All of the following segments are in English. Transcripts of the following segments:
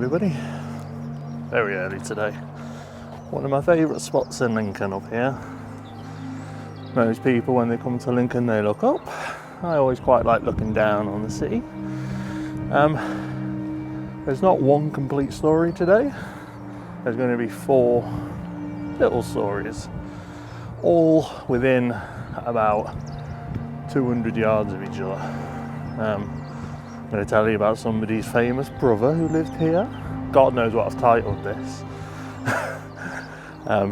everybody. Very early today. One of my favourite spots in Lincoln up here. Most people when they come to Lincoln they look up. I always quite like looking down on the city. There's not one complete story today. There's going to be 4 little stories, all within about 200 yards of each other. I'm going to tell you about somebody's famous brother who lived here. God knows what I've titled this.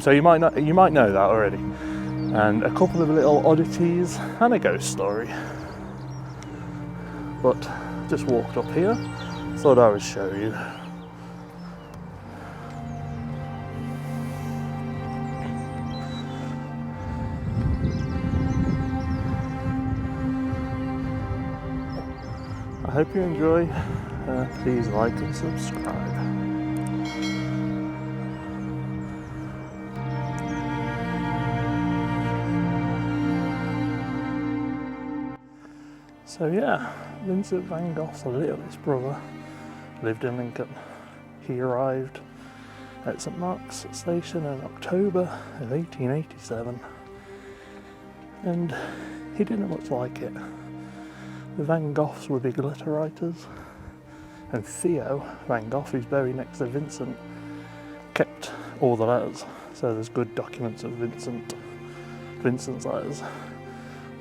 So you might know that already. And a couple of little oddities and a ghost story. But just walked up here, thought I would show you. I hope you enjoy. Please like and subscribe. So yeah, Vincent Van Gogh's littlest brother lived in Lincoln. He arrived at St Mark's Station in October of 1887, and he didn't much like it. The Van Goghs were big letter writers, and Theo Van Gogh, who's buried next to Vincent, kept all the letters. So there's good documents of Vincent's letters.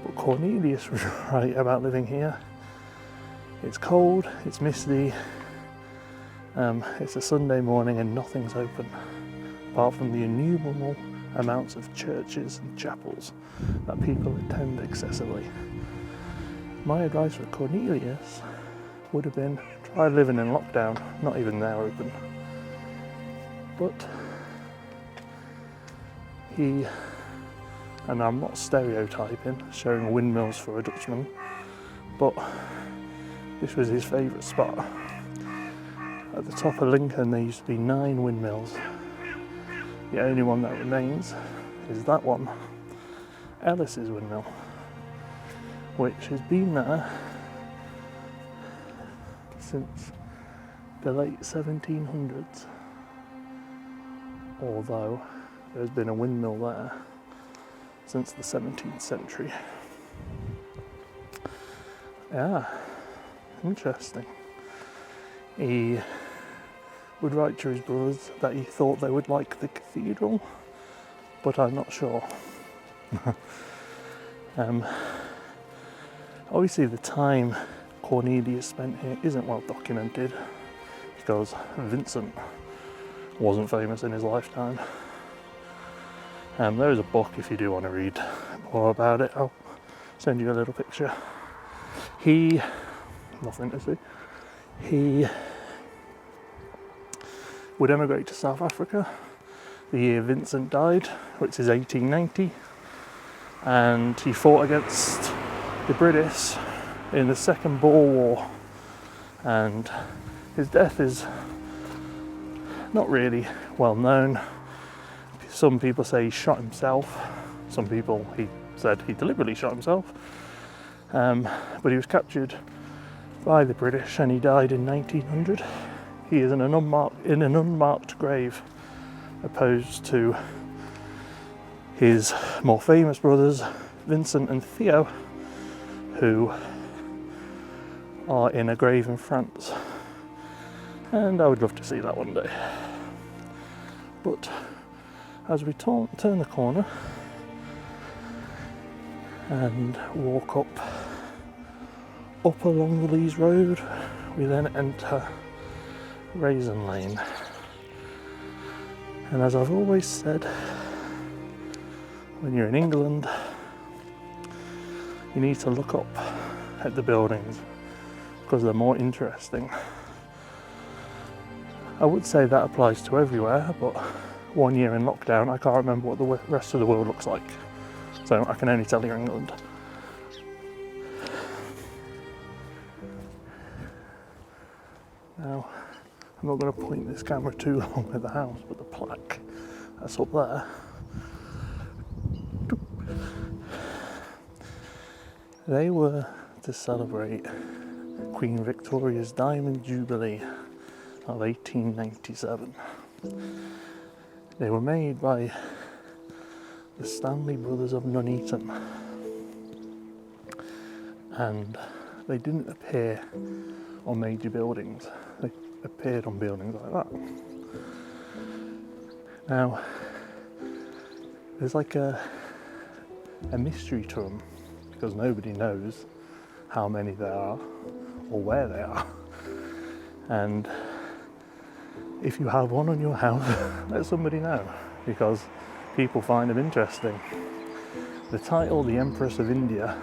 But Cornelius was right about living here. It's cold, it's misty, it's a Sunday morning and nothing's open, apart from the innumerable amounts of churches and chapels that people attend excessively. My advice for Cornelius would have been try living in lockdown, not even they're open. But he, and I'm not stereotyping, showing windmills for a Dutchman, but this was his favourite spot. At the top of Lincoln there used to be 9 windmills. The only one that remains is that one, Ellis's windmill, which has been there since the late 1700s, although there's been a windmill there since the 17th century. Yeah, interesting. He would write to his brothers that he thought they would like the cathedral, but I'm not sure. Obviously the time Cornelius spent here isn't well documented, because Vincent wasn't famous in his lifetime. There is a book if you do want to read more about it. I'll send you a little picture. Nothing to see. He would emigrate to South Africa the year Vincent died, which is 1890, and he fought against the British in the Second Boer War, and his death is not really well known. Some people say he shot himself, some people he said he deliberately shot himself, but he was captured by the British and he died in 1900. He is in an unmarked grave, opposed to his more famous brothers Vincent and Theo, who are in a grave in France, and I would love to see that one day. But as we turn the corner and walk up along the Lees Road, we then enter Rasen Lane. And as I've always said, when you're in England, you need to look up at the buildings because they're more interesting. I would say that applies to everywhere, but 1 year in lockdown, I can't remember what the rest of the world looks like. So I can only tell you England. Now, I'm not going to point this camera too long at the house, but the plaque that's up there. They were to celebrate Queen Victoria's Diamond Jubilee of 1897. They were made by the Stanley brothers of Nuneaton, and they didn't appear on major buildings. They appeared on buildings like that. Now, there's like a mystery to them, because nobody knows how many there are or where they are. And if you have one on your house, let somebody know, because people find them interesting. The title, the Empress of India,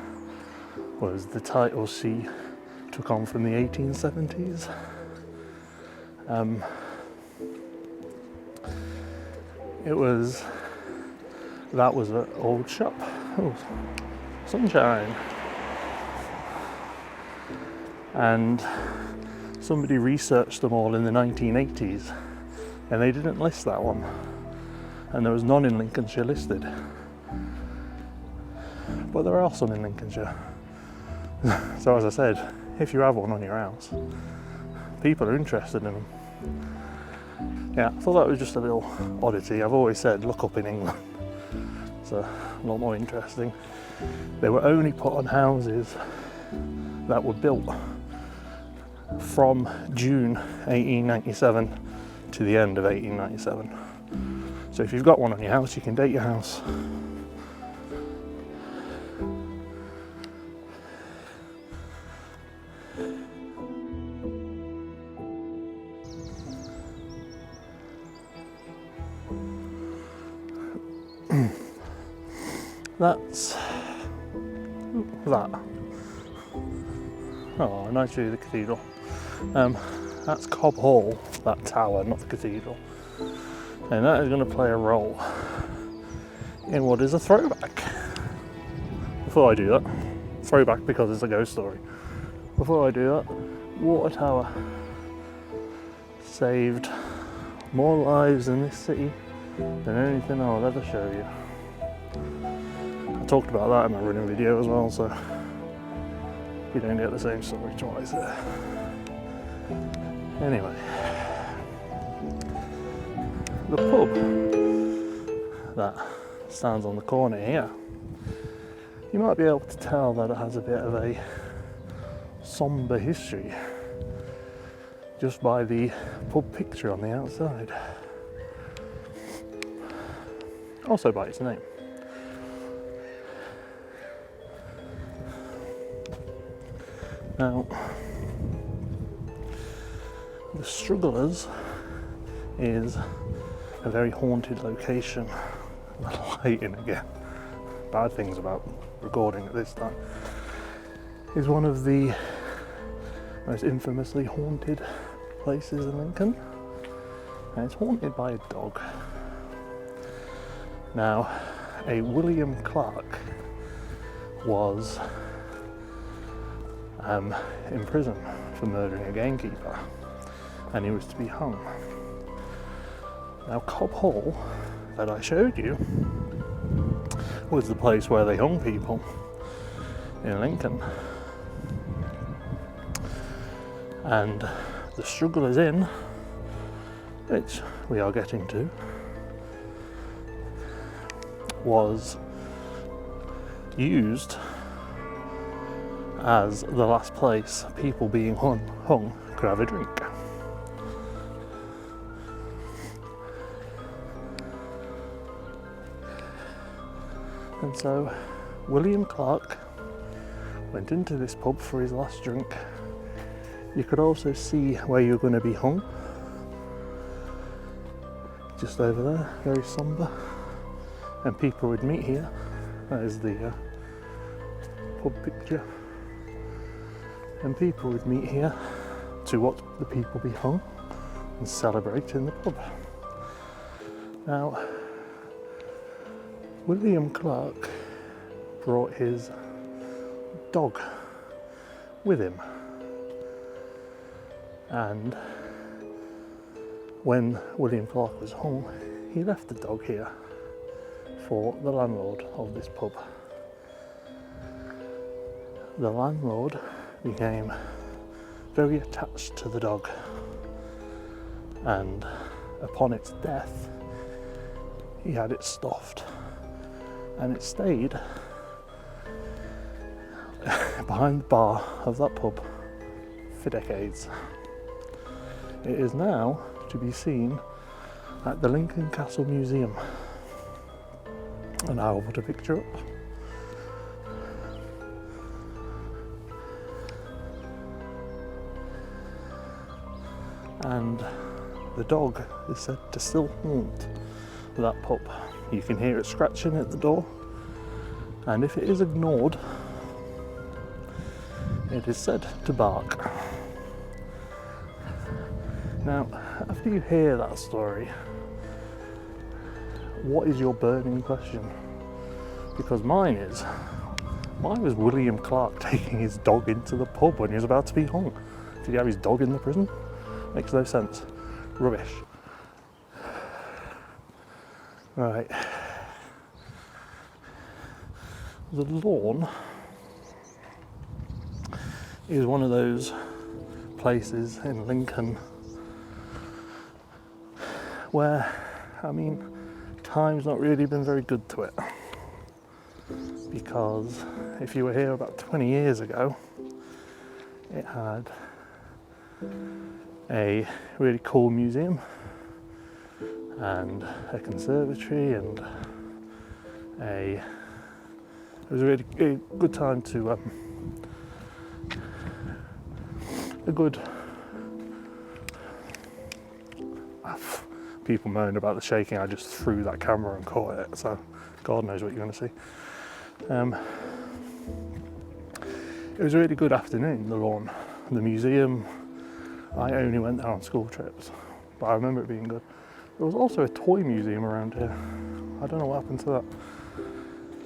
was the title she took on from the 1870s. That was an old shop. Oh, sunshine. And somebody researched them all in the 1980s, and they didn't list that one. And there was none in Lincolnshire listed. But there are some in Lincolnshire. So as I said, if you have one on your house, people are interested in them. Yeah, I thought that was just a little oddity. I've always said look up in England. It's a lot more interesting. They were only put on houses that were built from June 1897 to the end of 1897. So if you've got one on your house, you can date your house. That's that. Oh, nice view of the cathedral. That's Cobb Hall, that tower, not the cathedral. And that is going to play a role in what is a throwback. Before I do that, throwback because it's a ghost story. Before I do that, water tower saved more lives in this city than anything I'll ever show you. I talked about that in my running video as well, so you don't get the same story twice there. Anyway, the pub that stands on the corner here, you might be able to tell that it has a bit of a sombre history just by the pub picture on the outside. Also by its name. Now, the Strugglers is a very haunted location. Lighting again. Bad things about recording at this time. Is one of the most infamously haunted places in Lincoln. And it's haunted by a dog. Now, a William Clark was in prison for murdering a gamekeeper, and he was to be hung. Now, Cobb Hall, that I showed you, was the place where they hung people in Lincoln. And the Strugglers Inn, which we are getting to, was used as the last place people being hung could have a drink. And so William Clark went into this pub for his last drink. You could also see where you're going to be hung, just over there, very sombre, and people would meet here. That is the pub picture. And people would meet here to watch the people be hung and celebrate in the pub. Now, William Clark brought his dog with him, and when William Clark was hung, he left the dog here for the landlord of this pub. The landlord became very attached to the dog, and upon its death he had it stuffed, and it stayed behind the bar of that pub for decades. It is now to be seen at the Lincoln Castle Museum, and I will put a picture up. And the dog is said to still haunt that pub. You can hear it scratching at the door, and if it is ignored, it is said to bark. Now, after you hear that story, what is your burning question? Because mine is, why was William Clark taking his dog into the pub when he was about to be hung? Did he have his dog in the prison? Makes no sense. Rubbish. Right. The lawn is one of those places in Lincoln where, I mean, time's not really been very good to it. Because if you were here about 20 years ago, it had a really cool museum and a conservatory, and it was a really good time to people moan about the shaking. I just threw that camera and caught it, so God knows what you're going to see. It was a really good afternoon, the lawn. The museum, I only went there on school trips, but I remember it being good. There was also a toy museum around here. I don't know what happened to that.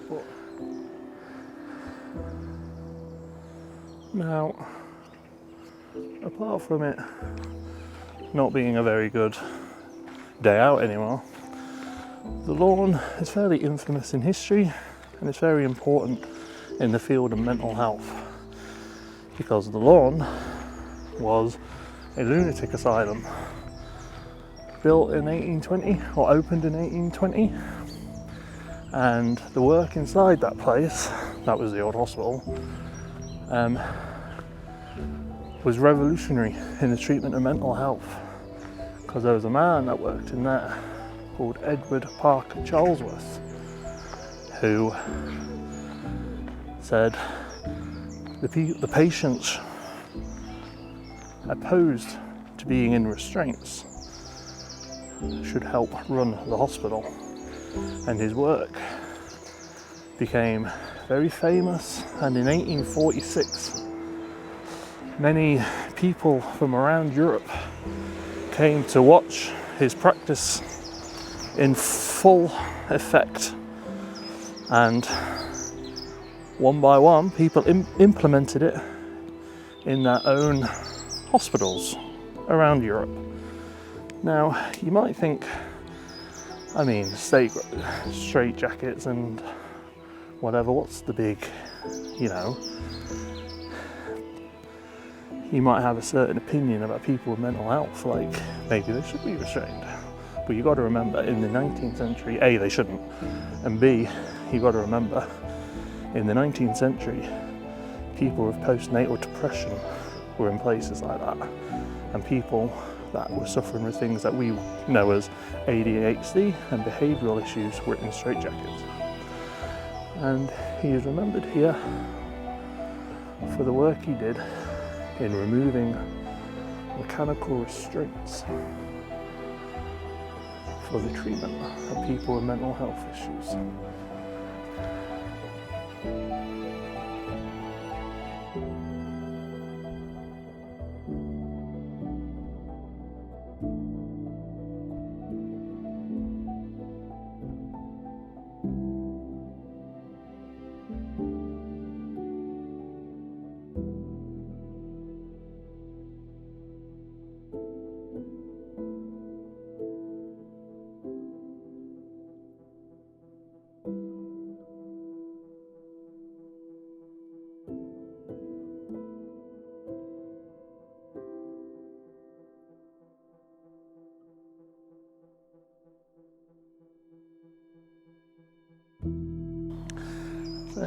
But now, apart from it not being a very good day out anymore, the lawn is fairly infamous in history, and it's very important in the field of mental health, because the lawn was a lunatic asylum built in 1820, or opened in 1820, and the work inside that place, that was the old hospital, was revolutionary in the treatment of mental health, because there was a man that worked in there called Edward Parker Charlesworth, who said the patients opposed to being in restraints should help run the hospital, and his work became very famous. And in 1846, many people from around Europe came to watch his practice in full effect, and one by one people implemented it in their own hospitals around Europe. Now, you might think, I mean, straight jackets and whatever, what's the big, you know? You might have a certain opinion about people with mental health, like maybe they should be restrained. But you got to remember, in the 19th century, A, they shouldn't, and B, you got to remember, in the 19th century, people with postnatal depression were in places like that, and people that were suffering with things that we know as ADHD and behavioural issues were in straitjackets. And he is remembered here for the work he did in removing mechanical restraints for the treatment of people with mental health issues.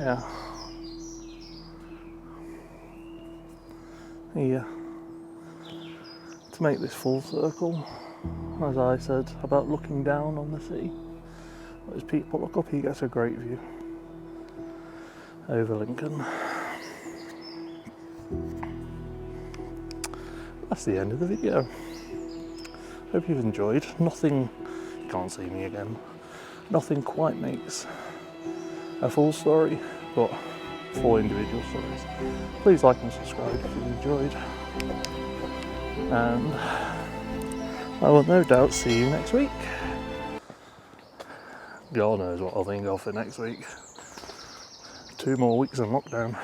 Yeah. Here. To make this full circle, as I said about looking down on the sea, as people look up, he gets a great view over Lincoln. That's the end of the video. Hope you've enjoyed. Nothing, you can't see me again, nothing quite makes a full story, but 4 individual stories. Please like and subscribe if you've enjoyed, and I will no doubt see you next week. God knows what I'll think of for next week. 2 more weeks in lockdown.